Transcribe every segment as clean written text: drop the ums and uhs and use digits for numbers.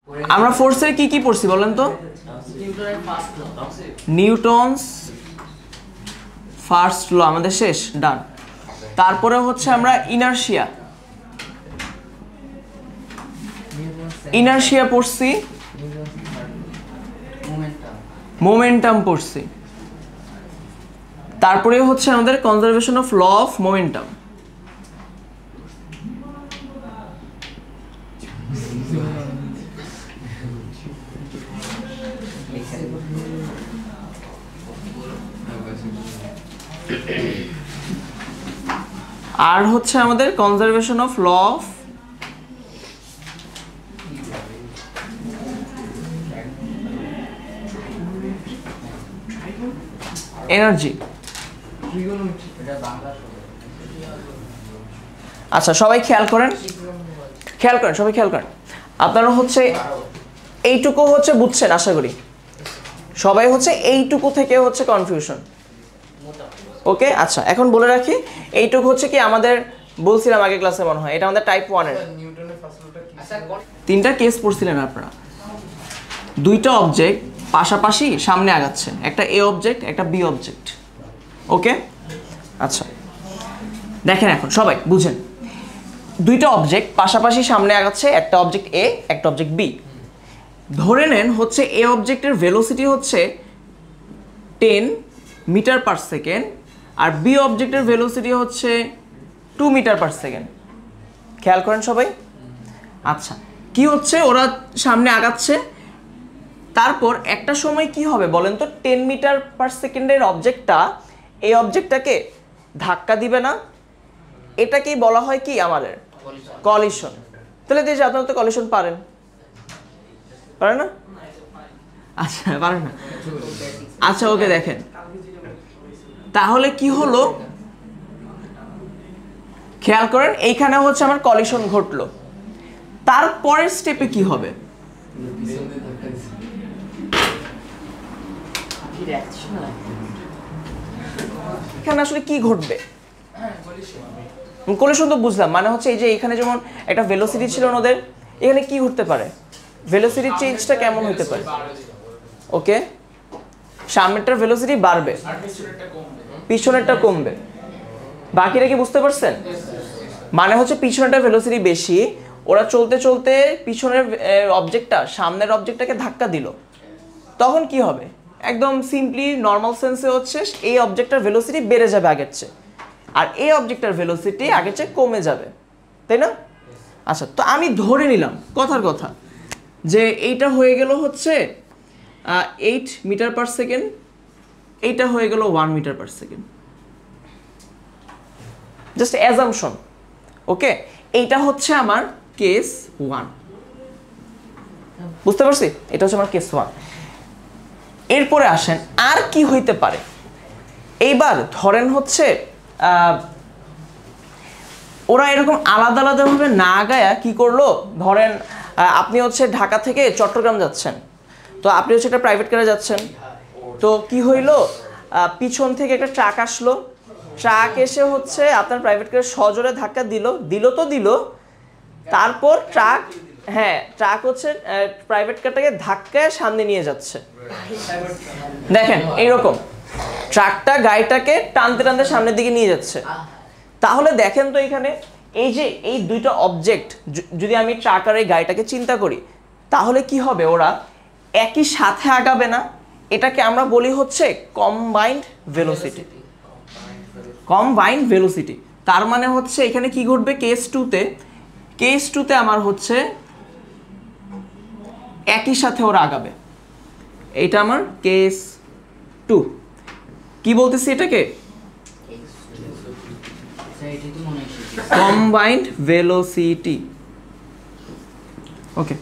আমরা ফোর্সের কি কি পড়ছি বলেন তো? নিউটনস ফার্স্ট ল আমাদের শেষ, ডান। তারপরে হচ্ছে আমরা ইনারশিয়া পড়ছি, মোমেন্টাম পড়ছি, তারপরে হচ্ছে আমাদের conservation of law of momentum. আর হচ্ছে আমাদের conservation of law of energy. আচ্ছা সবাই খেয়াল করেন, সবাই খেয়াল করেন। আপনারা হচ্ছে এইটুকু হচ্ছে বুঝছেন আশা করি, সবাই হচ্ছে এইটুকু থেকে হচ্ছে কনফিউশন। ওকে আচ্ছা এখন বলে রাখি, এইটুকু হচ্ছে কি আমাদের বলছিলাম আগে ক্লাসে মনে হয়, এটা আমাদের টাইপ 1 এর। তিনটা কেস পড়ছিলেন আপনারা, দুইটা অবজেক্ট পাশাপাশি সামনে আগাচ্ছে, একটা এ অবজেক্ট একটা বি অবজেক্ট। ওকে আচ্ছা দেখেন এখন সবাই বুঝেন, দুইটা অবজেক্ট পাশাপাশি সামনে আগাচ্ছে, একটা অবজেক্ট এ একটা অবজেক্ট বি। ধরে নেন হচ্ছে এ অবজেক্টের ভেলোসিটি হচ্ছে 10 মিটার পার সেকেন্ড আর বি অবজেক্টের ভেলোসিটি হচ্ছে 2 মিটার পার সেকেন্ড। খেয়াল করেন সবাই। আচ্ছা কি হচ্ছে, ওরা সামনে আগাচ্ছে, তারপর একটা সময় কি হবে বলেন তো, 10 মিটার পার সেকেন্ডের অবজেক্টটা এই অবজেক্টটাকে ধাক্কা দিবে না? এটাকেই বলা হয় কি আমাদের কলিশন। তাহলে দেখি আপনারা তো কলিশন পারেন না? আচ্ছা পারেন না, আচ্ছা ওকে দেখেন তাহলে কি হলো, খেয়াল করেন এইখানে হচ্ছে আমার কলিশন ঘটলো, তারপরের স্টেপে কি হবে? এখানে আসলে কি ঘটবে? কলিশন তো বুঝলাম, মানে হচ্ছে এই যে এখানে যেমন একটা ভেলোসিটি ছিল ওদের, এখানে কি ঘটতে পারে, ভেলোসিটি চেঞ্জটা কেমন হতে পারে? ওকে সামনেরটার ভেলোসিটি বাড়বে, পিছনেরটা কমবে। বাকিটা কি বুঝতে পারছেন? মানে হচ্ছে পিছনেরটার ভেলোসিটি বেশি, ওরা চলতে চলতে পিছনের অবজেক্টটা সামনের অবজেক্টটাকে ধাক্কা দিল, তখন কি হবে? একদম সিম্পলি নর্মাল সেন্সে হচ্ছে এই অবজেক্টটার ভেলোসিটি বেড়ে যাবে আগের চেয়ে, আর এই অবজেক্টটার ভেলোসিটি আগের চেয়ে কমে যাবে, তাই না? আচ্ছা তো আমি ধরে নিলাম কথার কথা যে এইটা হয়ে গেল হচ্ছে 8 মিটার পার সেকেন্ড, এইটা হয়ে গেল 1 metre per second, just assumption. Okay এইটা হচ্ছে আমার কেস 1, বুঝতে পারছি? এটা হচ্ছে আমার কেস 1। এরপরে আসেন আর কি হইতে পারে। এইবার ধরেন হচ্ছে ওরা এরকম আলাদা আলাদাভাবে না গায়া কি করলো, ধরেন আপনি হচ্ছে ঢাকা থেকে চট্টগ্রাম যাচ্ছেন, তো আপনি হচ্ছে একটা প্রাইভেট কারে যাচ্ছেন, তো কি হইলো, পিছন থেকে একটা ট্রাক আসলো, ট্রাক এসে হচ্ছে আপনার প্রাইভেট কারে সজোরে ধাক্কা দিল, তারপর ট্রাক হচ্ছে প্রাইভেট কারটাকে ধাক্কায় সামনে নিয়ে যাচ্ছে। দেখেন এইরকম ট্রাকটা গাড়িটাকে টানতে টানতে সামনের দিকে নিয়ে যাচ্ছে। তাহলে দেখেন তো এখানে এই যে এই দুইটা অবজেক্ট, যদি আমি ট্রাক আর এই গাড়িটাকে চিন্তা করি, তাহলে কি হবে, ওরা একই সাথে আগাবে না। এটাকে আমরা বলি হচ্ছে কম্বাইন্ড ভেলোসিটি। তার মানে হচ্ছে এখানে কি ঘটবে, কেস 2তে আমার হচ্ছে একই সাথে ওরা আগাবে। এটা আমার কেস 2। কি বলতেছি এটাকে? Combined velocity. ওকে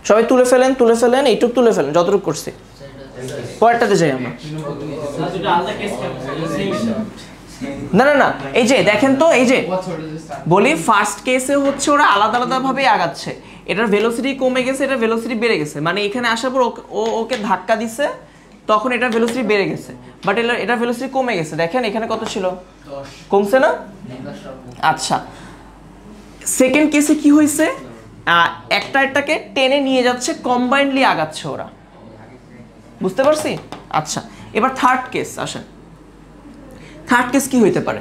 সবাই তুলে ফেলেন, এইটুক তুলে ফেলেন যতটুকু করছি। পরেরটাতে যাই আমরা। না এই যে দেখেন তো, এই যে বলি ফার্স্ট কেসে হচ্ছে ওরা আলাদা আলাদা ভাবে আগাচ্ছে, এটার ভেলোসিটি কমে গেছে, এটার ভেলোসিটি বেড়ে গেছে, মানে এখানে আসার পর ওকে ধাক্কা দিছে, তখন এটার ভেলোসিটি বেড়ে গেছে, বাট এটার ভেলোসিটি কমে গেছে। দেখেন এখানে কত ছিল, কমছে না? আচ্ছা সেকেন্ড কেসে কি হয়েছে, একটা একটাকে টেনে নিয়ে যাচ্ছে, কম্বাইন্ডলি আগাচ্ছে ওরা, বুঝতে পারছি? আচ্ছা, এবার থার্ড কেস আসেন। থার্ড কেস কি হইতে পারে?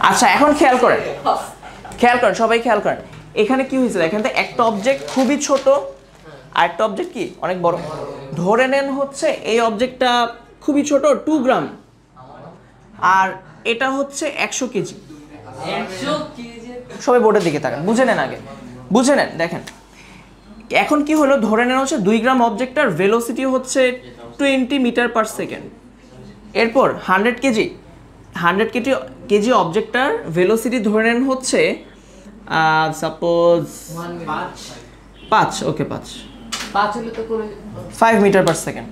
আচ্ছা এখন খেয়াল করেন, সবাই খেয়াল করেন, এখানে কি হয়েছিল, এখানে একটা অবজেক্ট খুবই ছোট আর একটা অবজেক্ট কি অনেক বড়। ধরে নেন হচ্ছে এই অবজেক্টটা খুবই ছোট 2 গ্রাম, আর এটা হচ্ছে 100 কেজি। সবাই বোর্ডের দিকে তাকান, বুঝে নেন আগে, বুঝে নেন। দেখেন এখন কি হলো, ধরে নেন হচ্ছে 2 গ্রাম অবজেক্টটার ভেলোসিটি হচ্ছে 20 মিটার পার সেকেন্ড। এরপর 100 কেজি অবজেক্টটার ভেলোসিটি ধরে নেন হচ্ছে সাপোজ 5, ওকে 5 হলে তো করে 5 মিটার পার সেকেন্ড।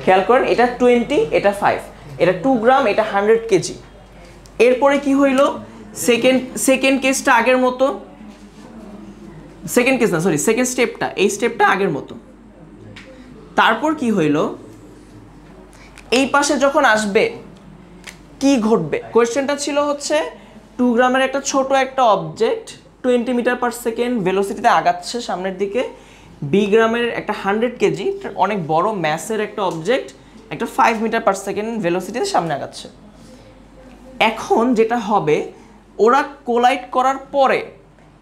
খেয়াল করেন, এটা 20, এটা 5, এটা 2 গ্রাম, এটা 100 কেজি। এরপরে কি হইলো, সেকেন্ড কেসটা আগের মতো, সেকেন্ড স্টেপটা, এই স্টেপটা আগের মতো। তারপর কি হইলো, এই পাশে যখন আসবে কি ঘটবে, কোয়েশ্চেনটা ছিল হচ্ছে 2 গ্রামের একটা ছোট একটা অবজেক্ট 20 মিটার পার সেকেন্ড ভেলোসিটিতে আগাচ্ছে সামনের দিকে, বি গ্রামের একটা 100 কেজি অনেক বড় ম্যাসের একটা অবজেক্ট একটা 5 মিটার পার সেকেন্ড ভেলোসিটিতে সামনে আগাচ্ছে। এখন যেটা হবে, ওরা কোলাইড করার পরে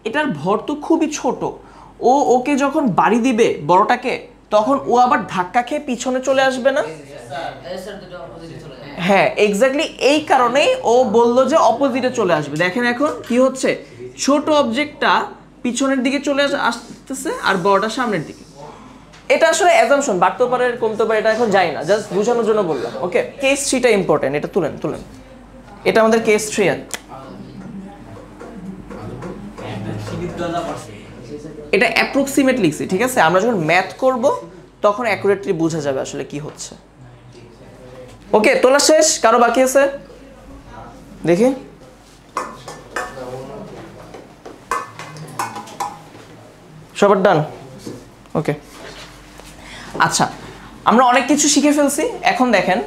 এটার ভর তো খুবই ছোট, ওকে যখন বাড়ি দিবে বড়টাকে, তখন ও আবার ধাক্কা খেয়ে পিছনে চলে আসবে না? হ্যাঁ, এক্স্যাক্টলি এই কারণেই ও বললো যে অপোজিটে চলে আসবে। দেখেন এখন কি হচ্ছে, ছোট অবজেক্টটা পিছনের দিকে চলে আসতেছে আর বড়টা সামনের দিকে। এটা আসলে অ্যাজাম্পশন, বাড়তে পারে কমতে পারে, এটা এখন যাই না, জাস্ট বোঝানোর জন্য বললাম। ওকে, কেস 3টা ইম্পর্টেন্ট, এটা তুলেন, এটা আমাদের কেস 3 আছে। এটা অ্যাপ্রক্সিমেট লিখছি, ঠিক আছে? আমরা যখন ম্যাথ করব তখন অ্যাকুরেটলি বোঝা যাবে আসলে কি হচ্ছে। ওকে, তোলা শেষ? কারো বাকি আছে? দেখি। সবার ডান? ওকে, আচ্ছা আমরা অনেক কিছু শিখে ফেলছি। এখন দেখেন,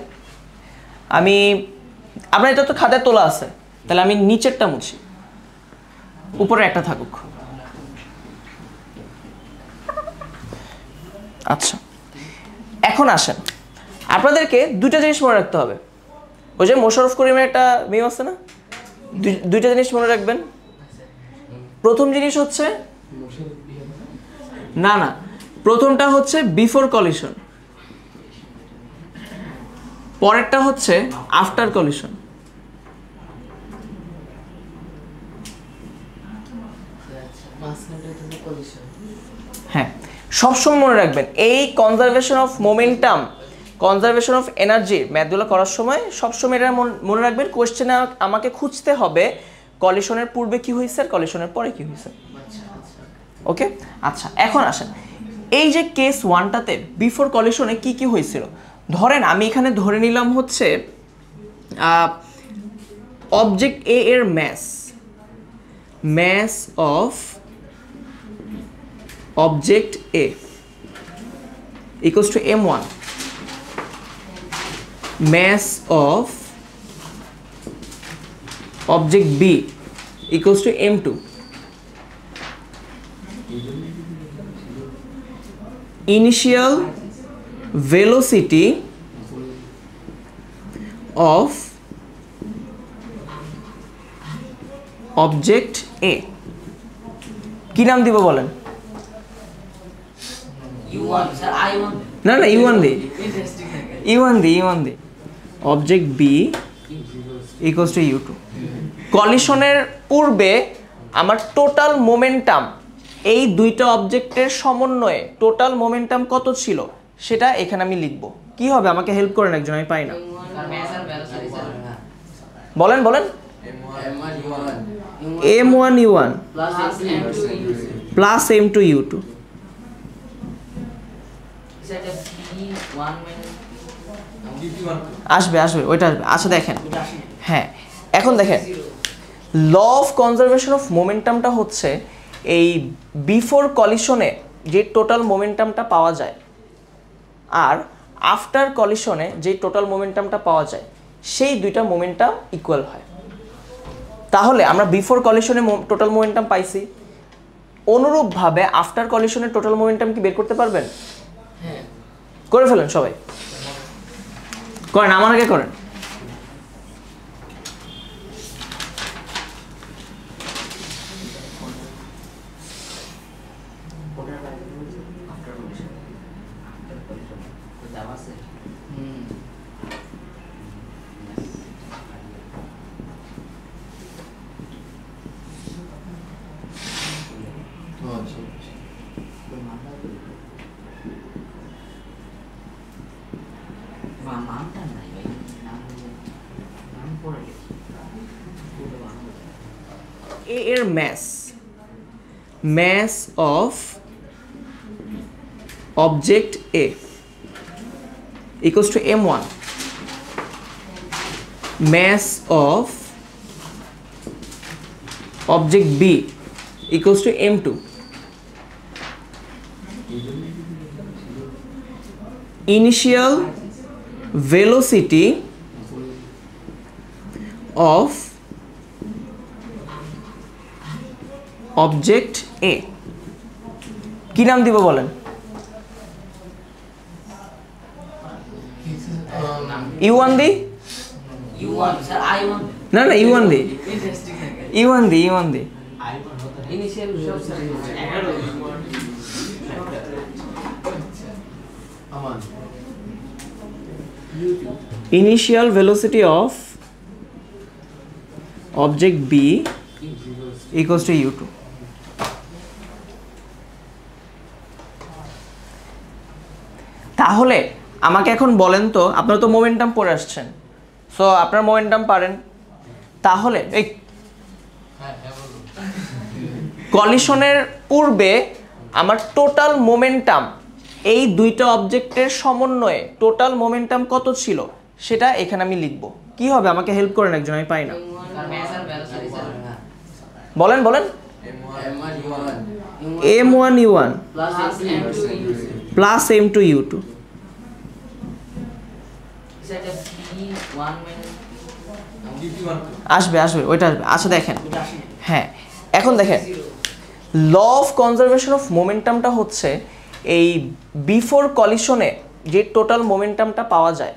আপনার এটা তো খাতায় তোলা আছে, তাহলে আমি নিচেরটা মুছি, উপরে একটা থাকুক। আচ্ছা এখন আসেন, আপনাদেরকে দুইটা জিনিস মনে রাখতে হবে। ওই যে মোশাররফ করিমের একটা মিম আছে না, দুইটা জিনিস মনে রাখবেন। প্রথম জিনিস হচ্ছে, না প্রথমটা হচ্ছে বিফোর কলিশন, পরেরটা হচ্ছে আফটার কলিশন। হ্যাঁ, সবসময় মনে রাখবেন এই conservation of momentum, conservation of energy ম্যাথগুলো করার সময় সবসময় এটা মনে রাখবেন। কোয়েশ্চেনে আমাকে খুঁজতে হবে কলিশনের পূর্বে কি হয়েছে আর কলিশনের পরে কি হয়েছে। ওকে, আচ্ছা এখন আসেন, এই যে কেস 1টাতে বিফোর কলিশনে কি কি হয়েছিল, ধরেন আমি এখানে ধরে নিলাম হচ্ছে অবজেক্ট এ এর mass of object A equals to m1, mass of object B equals to m2, initial velocity of object A কি নাম দিব বলেন? না U1 the object B equals to U2। কলিশনের পূর্বে আমার টোটাল মোমেন্টাম, এই দুইটা অবজেক্টের সমন্বয়ে টোটাল মোমেন্টাম কত ছিল সেটা এখানে আমি লিখব। কি হবে, আমাকে হেল্প করেন একজন, আমি পাই না। বলেন m1 u1 plus m2 u2। আসবে ওইটা আসবে। আচ্ছা দেখেন, হ্যাঁ এখন দেখেন, ল অফ কনজারভেশন অফ মোমেন্টামটা হচ্ছে এই বিফোর কলিশনে যে টোটাল মোমেন্টামটা পাওয়া যায় আর আফটার কলিশনে যে টোটাল মোমেন্টামটা পাওয়া যায়, সেই দুইটা মোমেন্টাম ইকুয়াল হয়। তাহলে আমরা বিফোর কলিশনে টোটাল মোমেন্টাম পাইছি, অনুরূপভাবে আফটার কলিশনের টোটাল মোমেন্টাম কি বের করতে পারবেন? হ্যাঁ করে ফেলেন সবাই, করেন, আমার আগে করেন। A এর mass of object A equals to m1, mass of object B equals to m2, initial velocity of object A কি নাম দিব বলেন? U1 দি? U1 স্যার I1 না না U1 the, U1 the, U1 the. Initial Initial velocity of object B equals to U2. তাহলে আমাকে এখন বলেন তো, আপনারা তো মোমেন্টাম পড়ে আসছেন, সো আপনারা মোমেন্টাম পারেন, তাহলে এই কলিশনের পূর্বে আমার টোটাল মোমেন্টাম এই দুইটা অবজেক্টের সমন্বয়ে টোটাল মোমেন্টাম কত ছিল সেটা এখানে আমি লিখব। কি হবে, আমাকে হেল্প করেন একজন, আমি পাই না। বলেন বলেন। m1 u1 plus m2 u2 আসবে আসবে, ওইটা আসবে। আচ্ছা দেখেন, হ্যাঁ এখন দেখেন, ল অফ কনজারভেশন অফ মোমেন্টামটা হচ্ছে এই বিফোর কলিশনে যে টোটাল মোমেন্টামটা পাওয়া যায়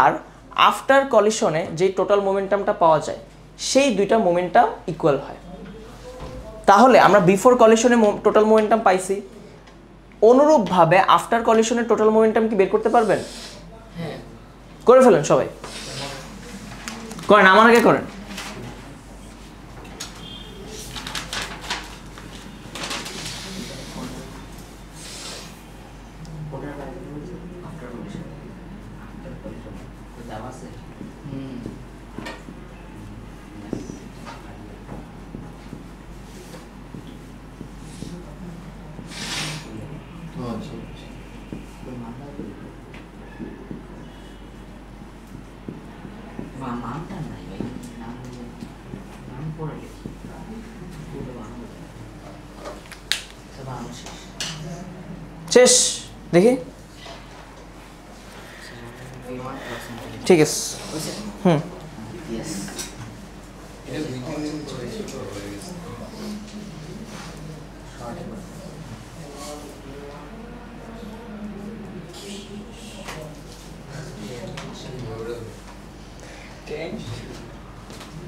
আর আফটার কলিশনে যে টোটাল মোমেন্টামটা পাওয়া যায় সেই দুইটা মোমেন্টাম ইকুয়াল হয়। তাহলে আমরা বিফোর কলিশনে টোটাল মোমেন্টাম পাইছি, অনুরূপভাবে আফটার কলিশনের টোটাল মোমেন্টাম কি বের করতে পারবেন? হ্যাঁ করে ফেলেন সবাই, করেন, আমার আগে করেন। শেষ দেখি, ঠিক আছে। হুম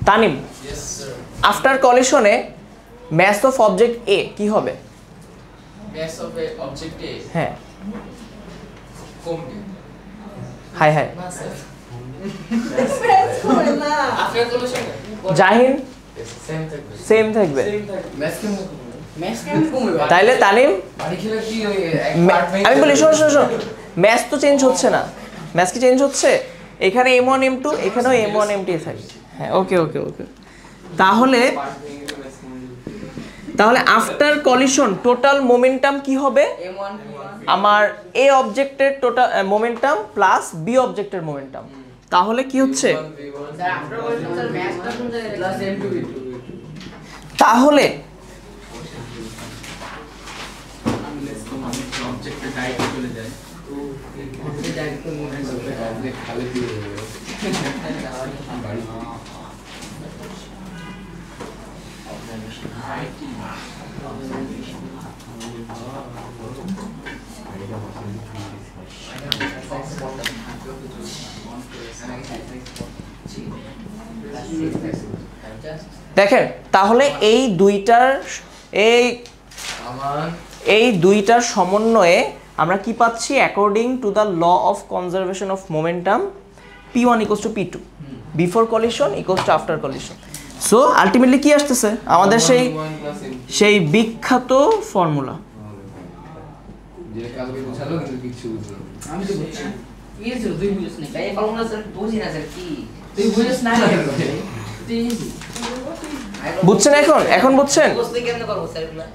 তানিম, আফটার কলিশনে ম্যাস অফ অবজেক্ট এ কি হবে? mass of a object A হ্যাঁ কমবে। হাই হাই after collision জাহিন সেম থাকবে সেম থাকবে, mass কেমন কমবে? তাইলে তানিম বাড়ি খেলে কি ওই এক পার্ট আমি বলি শোনো শোনো শোনো, ম্যাচ তো চেঞ্জ হচ্ছে না, ম্যাচ কি চেঞ্জ হচ্ছে? এখানে m1 m2 এখানেও m1 m2 থাকবে। হ্যাঁ ওকে ওকে ওকে, তাহলে আফটার কলিশন টোটাল মোমেন্টাম কি হবে? m1 আমার এ অবজেক্টের টোটাল মোমেন্টাম প্লাস বি অবজেক্টের মোমেন্টাম, তাহলে কি হচ্ছে? স্যার আফটার কলিশন স্যার ম্যাচটা কোন জায়গায় প্লাস m2 v2 তাহলে অবজেক্টে ডাইরেক্ট চলে যায় তো এই ডাইরেক্ট মোমেন্ট হবে অবজেক্ট খালি দিয়ে দেবে বাড়ি দেখেন তাহলে এই দুইটার সমন্বয়ে আমরা কি পাচ্ছি according to the law of conservation of momentum p1 equals to p2 before collision equals to after collision. So ultimately কি আসতেছে আমাদের সেই বিখ্যাত ফর্মুলা। যে কালকে বুঝালো কিন্তু কিছু বুঝলো আমি তো বুঝছি এই যে তুই বুঝছ না এই ফর্মুলা স্যার বুঝি না স্যার কি তুই বুঝছ না তুই বুঝছেন এখন বুঝছেন? বুঝতে কেমনে করব স্যার এগুলা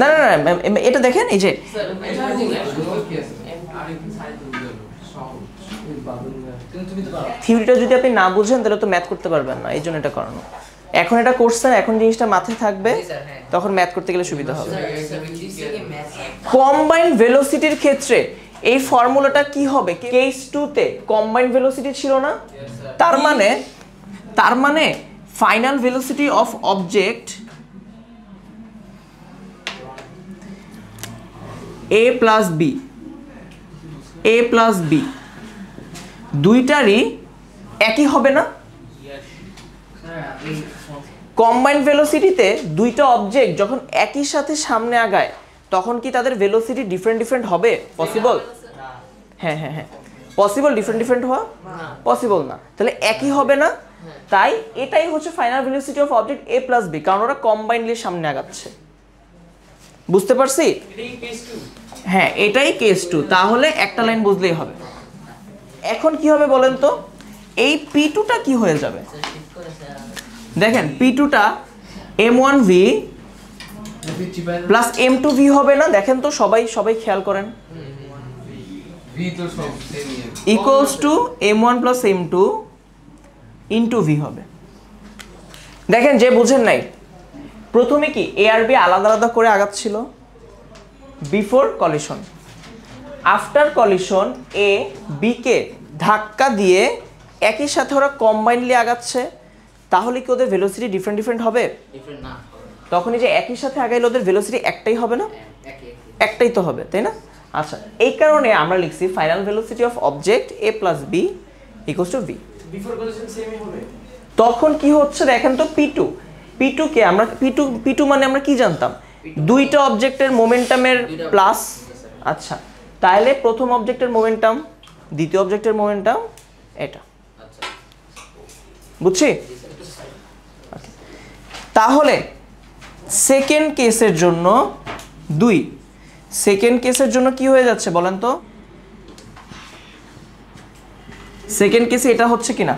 না না না এটা দেখেন এই যে তুমি তো পারো থিওরিটা যদি আপনি না বুঝেন তাহলে তো ম্যাথ করতে পারবেন না, এই জন্য এটা করানো। এখন এটা করছেন, এখন জিনিসটা মাথায় থাকবে, তখন ম্যাথ করতে গেলে সুবিধা হবে। কম্বাইন্ড ভেলোসিটির ক্ষেত্রে এই ফর্মুলাটা কি হবে? কেস 2 তে কম্বাইন্ড ভেলোসিটি ছিল না, তার মানে final velocity of object a plus B দুইটারই একই হবে না? কম্বাইন্ড ভেলোসিটিতে দুইটা অবজেক্ট যখন একই সাথে সামনে আগায় তখন কি তাদের ভেলোসিটি ডিফারেন্ট হবে? পসিবল? হ্যাঁ হ্যাঁ হ্যাঁ পসিবল। ডিফারেন্ট হওয়া পসিবল না, তাহলে একই হবে না। তাই এটাই হচ্ছে final velocity of object a plus B, কারণ ওরা কম্বাইন্ডলি সামনে আগাচ্ছে। বুঝতে পারছি? হ্যাঁ এটাই কেস 2। তাহলে একটা লাইন বুঝলেই হবে। এখন কি হবে বলেন তো? এই p2টা কি হয়ে যাবে? দেখেন p2টা m1v প্লাস m2v হবে না? দেখেন তো সবাই খেয়াল করেন, ভি তো সব same equals to m1 plus m2 into v হবে। দেখেন যে বুঝেন নাই, প্রথমে কি a আর b আলাদা আলাদা করে আগাচ্ছিল before collision, after collision A B কে ধাক্কা দিয়ে একই সাথে ওরা কম্বাইনলি আগাচ্ছে, তাহলে কি ওদের ভেলোসিটি ডিফারেন্ট হবে? ডিফারেন্ট না, তখনই যে একই সাথে আগাইলে ওদের ভেলোসিটি একটাই হবে না? একটাই তো হবে, তাই না? আচ্ছা, এই কারণে আমরা লিখছি final velocity of object a plus B equals to v। Before collision সেমই হবে। তখন কি হচ্ছে দেখেন তো, p2 কে আমরা p2 মানে আমরা কি জানতাম? দুইটা অবজেক্টের মোমেন্টামের প্লাস। আচ্ছা, তাহলে প্রথম অবজেক্টের মোমেন্টাম, দ্বিতীয় অবজেক্টের মোমেন্টাম এটা। বুঝছি? তাহলে সেকেন্ড কেসের জন্য 2, সেকেন্ড কেসের জন্য কি হয়ে যাচ্ছে বলেন তো? সেকেন্ড কেসে এটা হচ্ছে কিনা?